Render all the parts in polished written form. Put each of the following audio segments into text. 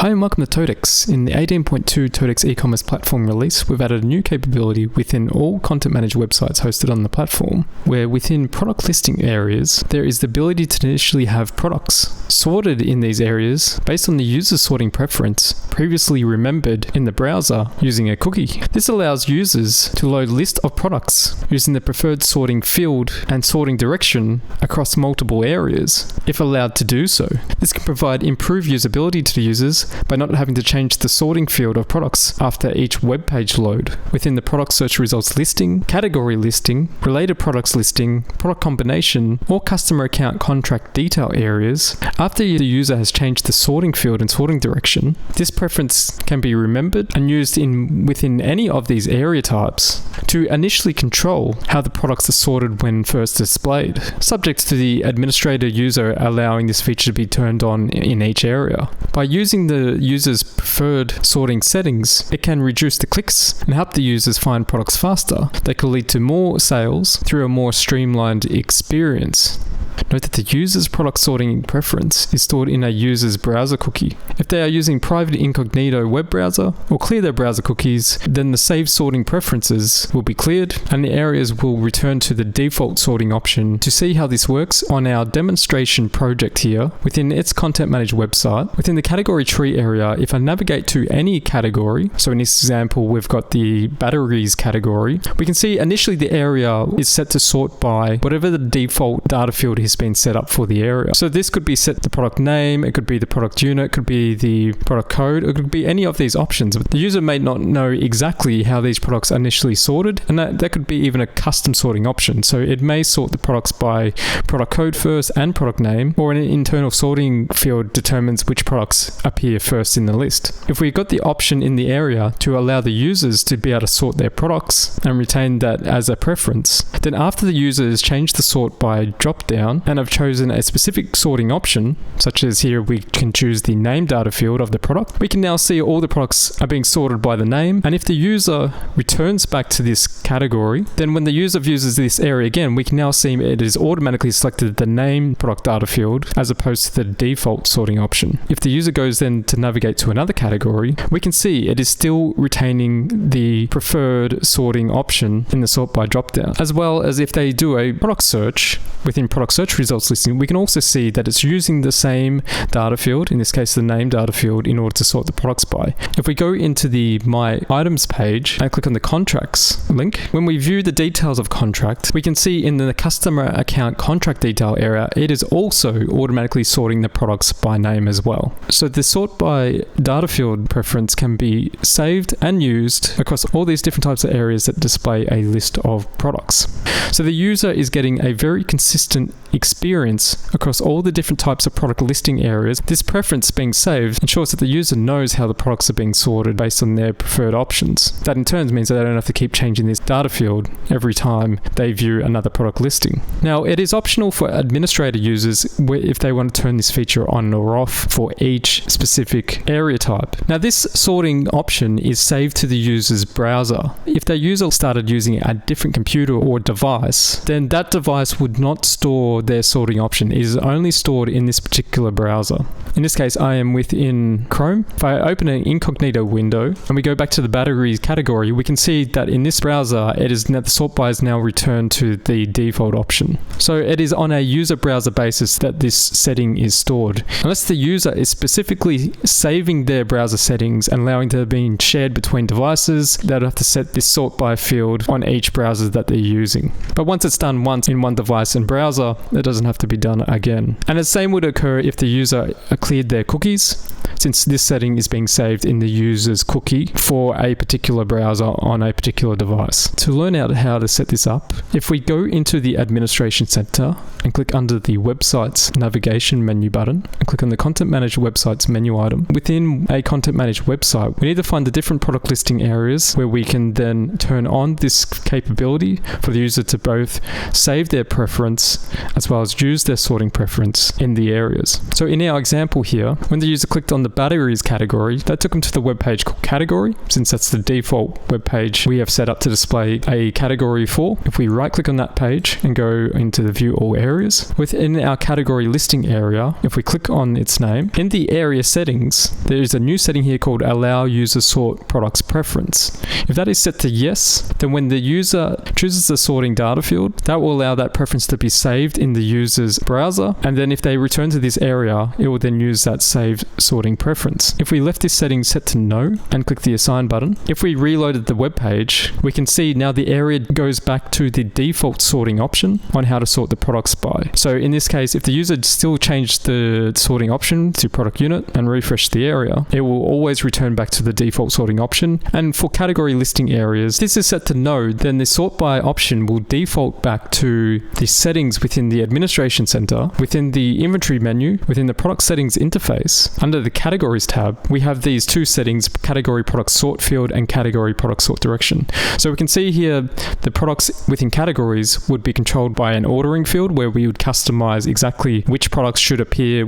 Hi and welcome to TOTECS. In the 18.2 TOTECS e-commerce platform release, we've added a new capability within all content managed websites hosted on the platform, where within product listing areas, there is the ability to initially have products sorted in these areas based on the user's sorting preference previously remembered in the browser using a cookie. This allows users to load a list of products using the preferred sorting field and sorting direction across multiple areas, if allowed to do so. This can provide improved usability to the users by not having to change the sorting field of products after each web page load. Within the product search results listing, category listing, related products listing, product combination, or customer account contract detail areas, after the user has changed the sorting field and sorting direction, this preference can be remembered and used within any of these area types to initially control how the products are sorted when first displayed, subject to the administrator user allowing this feature to be turned on in each area. By using the user's preferred sorting settings, it can reduce the clicks and help the users find products faster. That could lead to more sales through a more streamlined experience. Note that the user's product sorting preference is stored in a user's browser cookie. If they are using private incognito web browser or clear their browser cookies, then the saved sorting preferences will be cleared and the areas will return to the default sorting option. To see how this works on our demonstration project here, within its content managed website, within the category tree area, if I navigate to any category, so in this example we've got the batteries category, we can see initially the area is set to sort by whatever the default data field has been set up for the area. So this could be set the product name, it could be the product unit, it could be the product code, it could be any of these options. But the user may not know exactly how these products are initially sorted, and that could be even a custom sorting option. So it may sort the products by product code first and product name, or an internal sorting field determines which products appear first in the list. If we got the option in the area to allow the users to be able to sort their products and retain that as a preference, then after the user has changed the sort by drop down and have chosen a specific sorting option, such as here we can choose the name data field of the product, we can now see all the products are being sorted by the name. And if the user returns back to this category, then when the user uses this area again, we can now see it is automatically selected the name product data field as opposed to the default sorting option. If the user goes then to navigate to another category, we can see it is still retaining the preferred sorting option in the sort by drop down. As well as if they do a product search within product search results listing, we can also see that it's using the same data field, in this case the name data field, in order to sort the products by. If we go into the My Items page and click on the Contracts link, when we view the details of contract, we can see in the customer account contract detail area, it is also automatically sorting the products by name as well. So the sort by data field preference can be saved and used across all these different types of areas that display a list of products. So the user is getting a very consistent experience across all the different types of product listing areas. This preference being saved ensures that the user knows how the products are being sorted based on their preferred options. That in turn means that they don't have to keep changing this data field every time they view another product listing. Now, it is optional for administrator users if they want to turn this feature on or off for each specific area type. Now, this sorting option is saved to the user's browser. If the user started using a different computer or device, then that device would not store their sorting option. It is only stored in this particular browser. In this case, I am within Chrome. If I open an incognito window and we go back to the batteries category, we can see that in this browser, the sort by is now returned to the default option. So it is on a user browser basis that this setting is stored. Unless the user is specifically saving their browser settings and allowing them to be shared between devices, they'll have to set this sort by field on each browser that they're using. But once it's done once in one device and browser, it doesn't have to be done again. And the same would occur if the user cleared their cookies, since this setting is being saved in the user's cookie for a particular browser on a particular device. To learn out how to set this up, if we go into the Administration Center and click under the Websites Navigation menu button and click on the Content Managed Websites menu item, within a Content Managed website, we need to find the different product listing areas where we can then turn on this capability for the user to both save their preference as well as use their sorting preference in the areas. So in our example here, when the user clicked on the batteries category, that took them to the web page called category, since that's the default web page we have set up to display a category for. If we right click on that page and go into the view all areas, within our category listing area, if we click on its name, in the area settings, there is a new setting here called allow user sort products preference. If that is set to yes, then when the user chooses the sorting data field, that will allow that preference to be saved in the user's browser, and then if they return to this area, it will then use that saved sorting preference. If we left this setting set to no and click the assign button, if we reloaded the web page, we can see now the area goes back to the default sorting option on how to sort the products by. So in this case, if the user still changed the sorting option to product unit and refresh the area, it will always return back to the default sorting option. And for category listing areas, this is set to no, then the sort by option will default back to the settings within the administration center, within the inventory menu, within the product settings interface. Under the categories tab, we have these two settings, category product sort field and category product sort direction. So we can see here the products within categories would be controlled by an ordering field where we would customize exactly which products should appear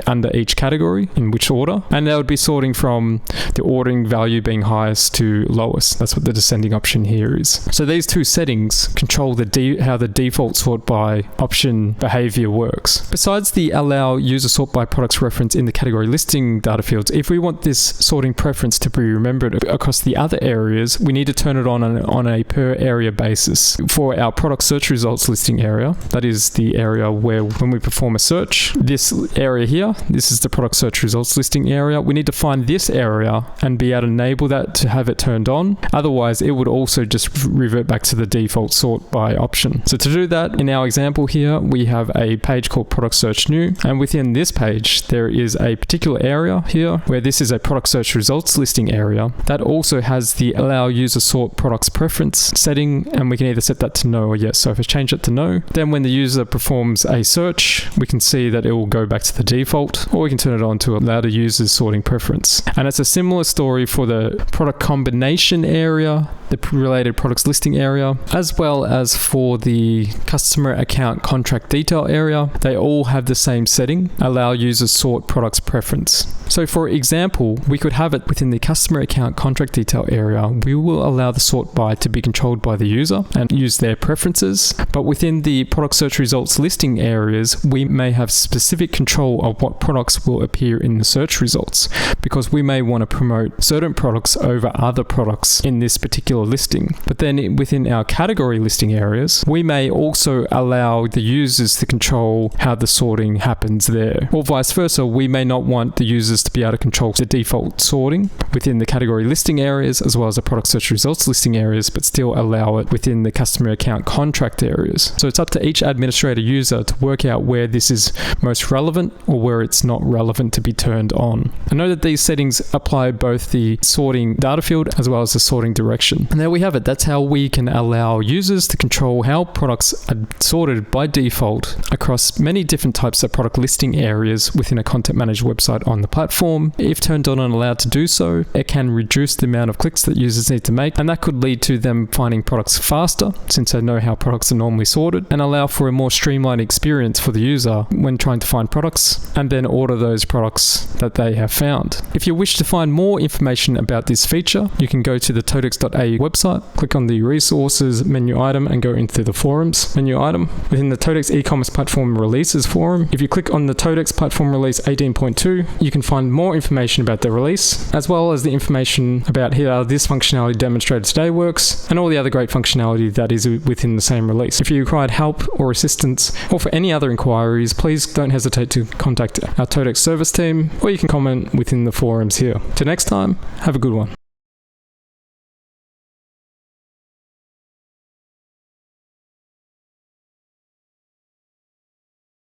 under each category in which order, and that would be sorting from the ordering value being highest to lowest. That's what the descending option here is. So these two settings control how the default sort by option behavior works. Besides the allow user sort by products reference in the category listing data fields, if we want this sorting preference to be remembered across the other areas, we need to turn it on a per area basis. For our product search results listing area, that is the area where when we perform a search, this area here, this is the product search results listing area, we need to find this area and be able to enable that to have it turned on. Otherwise, it would also just revert back to the default sort by option. So to do that, in our example here, we have a page called product search new, and within this page, there is a particular area here where this is a product search results listing area that also has the allow user sort products preference setting, and we can either set that to no or yes. So if I change it to no, then when the user performs a search, we can see that it will go back to the default, or we can turn it on to allow the user's sorting preference. And it's a similar story for the product combination area, the related products listing area, as well as for the customer account contract detail area. They all have the same setting, allow users sort products preference. So for example, we could have it within the customer account contract detail area, we will allow the sort by to be controlled by the user and use their preferences. But within the product search results listing areas, we may have specific control of what products will appear in the search results, because we may want to promote certain products over other products in this particular listing. But then within our category listing areas, we may also allow the users to control how the sorting happens there. Or vice versa, we may not want the users to be able to control the default sorting within the category listing areas as well as the product search results listing areas, but still allow it within the customer account contract areas. So it's up to each administrator user to work out where this is most relevant or where it's not relevant to be turned on. I know that these settings apply both the sorting data field as well as the sorting direction. And there we have it. That's how we can allow users to control how products are sorted by default across many different types of product listing areas within a content managed website on the platform. If turned on and allowed to do so, it can reduce the amount of clicks that users need to make, and that could lead to them finding products faster since they know how products are normally sorted, and allow for a more streamlined experience for the user when trying to find products and then order those products that they have found. If you wish to find more information about this feature, you can go to the TOTECS.au website, click on the resources menu item and go into the forums menu item. Within the TOTECS e-commerce platform releases forum, if you click on the TOTECS platform release 18.2, you can find more information about the release, as well as the information about how this functionality demonstrated today works, and all the other great functionality that is within the same release. If you required help or assistance, or for any other inquiries, please don't hesitate to contact our TOTECS service team, or you can comment within the forums here. Till next time, have a good one.